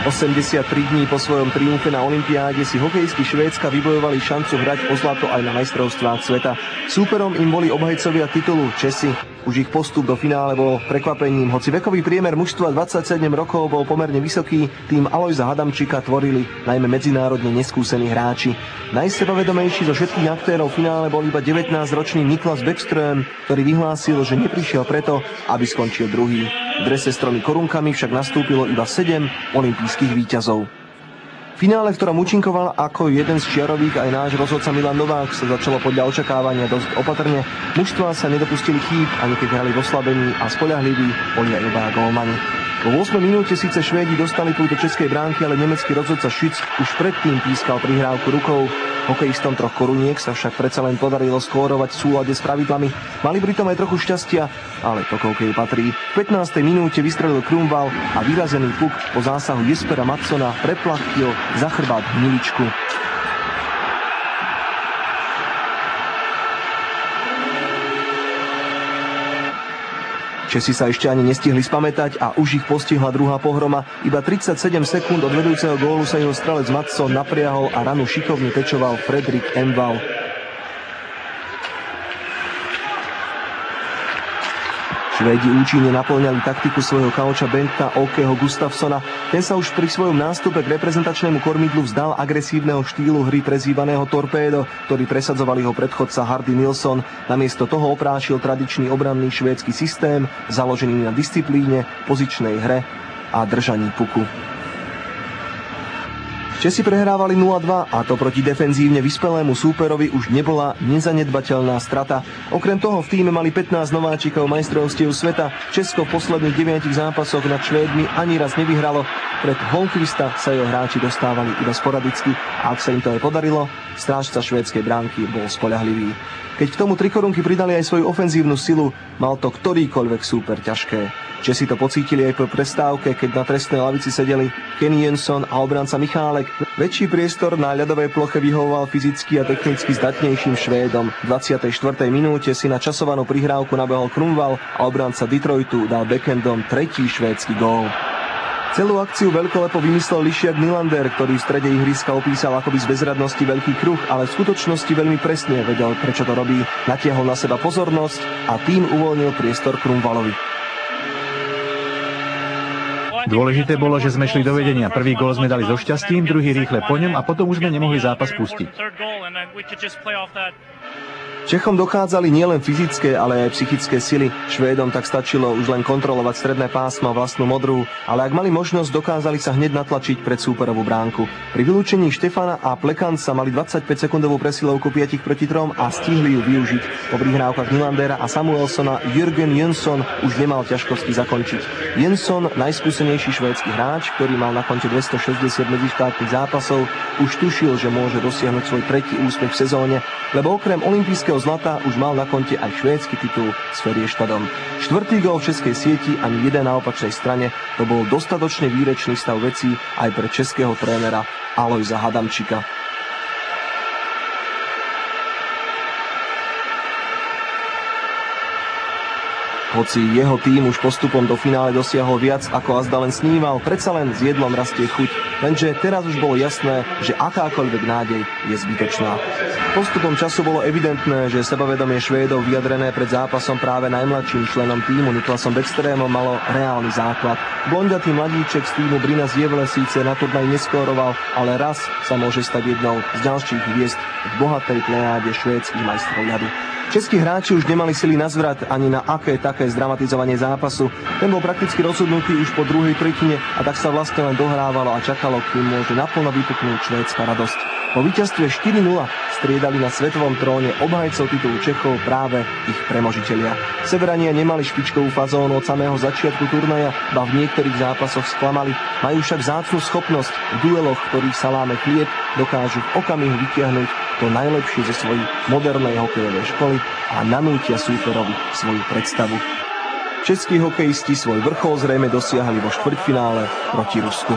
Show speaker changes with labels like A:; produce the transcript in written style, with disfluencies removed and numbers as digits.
A: 83 dní po svojom triumfe na olympiáde si hokejisti Švédska vybojovali šancu hrať o zlato aj na majstrovstvách sveta. Súperom im boli obhajcovia titulu Česi. Už ich postup do finále bol prekvapením. Hoci vekový priemer mužstva 27 rokov bol pomerne vysoký, tým Alojza Hadamčika tvorili najmä medzinárodne neskúsení hráči. Najsebavedomejší zo všetkých aktérov v finále bol iba 19-ročný Niklas Bäckström, ktorý vyhlásil, že neprišiel preto, aby skončil druhý. V drese s 3 korunkami však nastúpilo iba 7 olympijských víťazov. V finále, v ktorom účinkoval ako jeden z čiarových aj náš rozhodca Milan Novák, sa začalo podľa očakávania dosť opatrne. Mužstvá sa nedopustili chýb, ani keď hrali v oslabení a spoľahliví boli aj obaja gólmani. Vo 8 minúte síce Švédi dostali púť do českej bránky, ale nemecký rozhodca Schütz už predtým pískal prihrávku rukou. Hokejistom 3 koruniek sa však predsa len podarilo skórovať v súlade s pravidlami. Mali pritom aj trochu šťastia, ale to k hokeju patrí. V 15. minúte vystrelil Kronwall a vyrazený puk po zásahu Jespera Mattsona preplachtil za chrbát Hniličku. Česi sa ešte ani nestihli spamätať a už ich postihla druhá pohroma. Iba 37 sekúnd od vedúceho gólu sa jeho strelec Matsson napriahol a ranu šikovne tečoval Fredrik Engvall. Švédi účinne naplňali taktiku svojho kauča Benta Åkeho Gustafssona. Ten sa už pri svojom nástupe k reprezentačnému kormidlu vzdal agresívneho štýlu hry prezývaného torpédo, ktorý presadzoval jeho predchodca Hardy Nilsson. Namiesto toho oprášil tradičný obranný švédsky systém, založený na disciplíne, pozičnej hre a držaní puku. Česi prehrávali 0-2 a to proti defenzívne vyspelému súperovi už nebola nezanedbateľná strata. Okrem toho v tíme mali 15 nováčikov majstrovstiev sveta. Česko v posledných 9 zápasoch nad Švédmi ani raz nevyhralo. Pred Holmqvista sa jeho hráči dostávali iba sporadicky a ak sa im to aj podarilo, strážca švédskej bránky bol spoľahlivý. Keď k tomu 3 korunky pridali aj svoju ofenzívnu silu, mal to ktorýkoľvek súper ťažké. Česi to pocítili aj po prestávke, keď na trestnej lavici sedeli Kenny Jönsson a obranca Michálek. Väčší priestor na ľadovej ploche vyhovoval fyzicky a technicky zdatnejším Švédom. V 24. minúte si na časovanú prihrávku nabehol Kronwall a obranca Detroitu dal backhandom 3. švédsky gól. Celú akciu veľkolepo vymyslel Lišiak Nylander, ktorý v strede ihriska opísal akoby z bezradnosti veľký kruh, ale v skutočnosti veľmi presne vedel, prečo to robí. Natiahol na seba pozornosť a tým uvoľnil priestor Kronwallovi.
B: Dôležité bolo, že sme šli do vedenia. Prvý gól sme dali so šťastím, druhý rýchle po ňom a potom už sme nemohli zápas pustiť.
A: Čechom dochádzali nielen fyzické, ale aj psychické sily. Švédom tak stačilo už len kontrolovať stredné pásmo a vlastnú modrú, ale ak mali možnosť, dokázali sa hneď natlačiť pred súperovú bránku. Pri vylúčení Štefana a Plekanca mali 25-sekundovú presilovku 5 proti 3 a stihli ju využiť. Po prihrávkach Nylandera a Samuelsona Jürgen Jönsson už nemal ťažkosti zakončiť. Jönsson, najskúsenejší švédsky hráč, ktorý mal na konte 260 medzištátnych zápasov, už tušil, že môže dosiahnuť svoj tretí úspech v sezóne, lebo okrem olympijského zlata už mal na konte aj švédsky titul s Feriestadom. 4. gól v českej sieti, ani jeden na opačnej strane, to bol dostatočne výrečný stav vecí aj pre českého trénera Alojza Hadamčika. Hoci jeho tím už postupom do finále dosiahol viac, ako azda len sníval, predsa len s jedlom rastie chuť. Lenže teraz už bolo jasné, že akákoľvek nádej je zbytočná. Postupom času bolo evidentné, že sebavedomie Švédov vyjadrené pred zápasom práve najmladším členom tímu Niklasom Bäckströmom malo reálny základ. Blonďatý mladíček z tímu Brina Zjevle síce na turnaj neskóroval, ale raz sa môže stať jednou z ďalších hviezd v bohatej plejáde švédskych majstrov ľadu. Českí hráči už nemali sily na zvrat ani na aké také zdramatizovanie zápasu. Ten bol prakticky rozhodnutý už po druhej tretine a tak sa vlastne len dohrávalo a čakalo, kým môže naplno vypuknúť švédska radosť. Po víťazstve 4-0 striedali na svetovom tróne obhajcov titulu Čechov práve ich premožitelia. Severania nemali špičkovú fazónu od samého začiatku turnaja, ba v niektorých zápasoch sklamali. Majú však vzácnu schopnosť v dueloch, ktorých sa láme chlieb, dokážu v okamihu vytiahnuť to najlepšie ze svojej modernej hokejovej školy a nanútia súperovi svoju predstavu. Českí hokejisti svoj vrchol zrejme dosiahli vo štvrťfinále proti Rusku.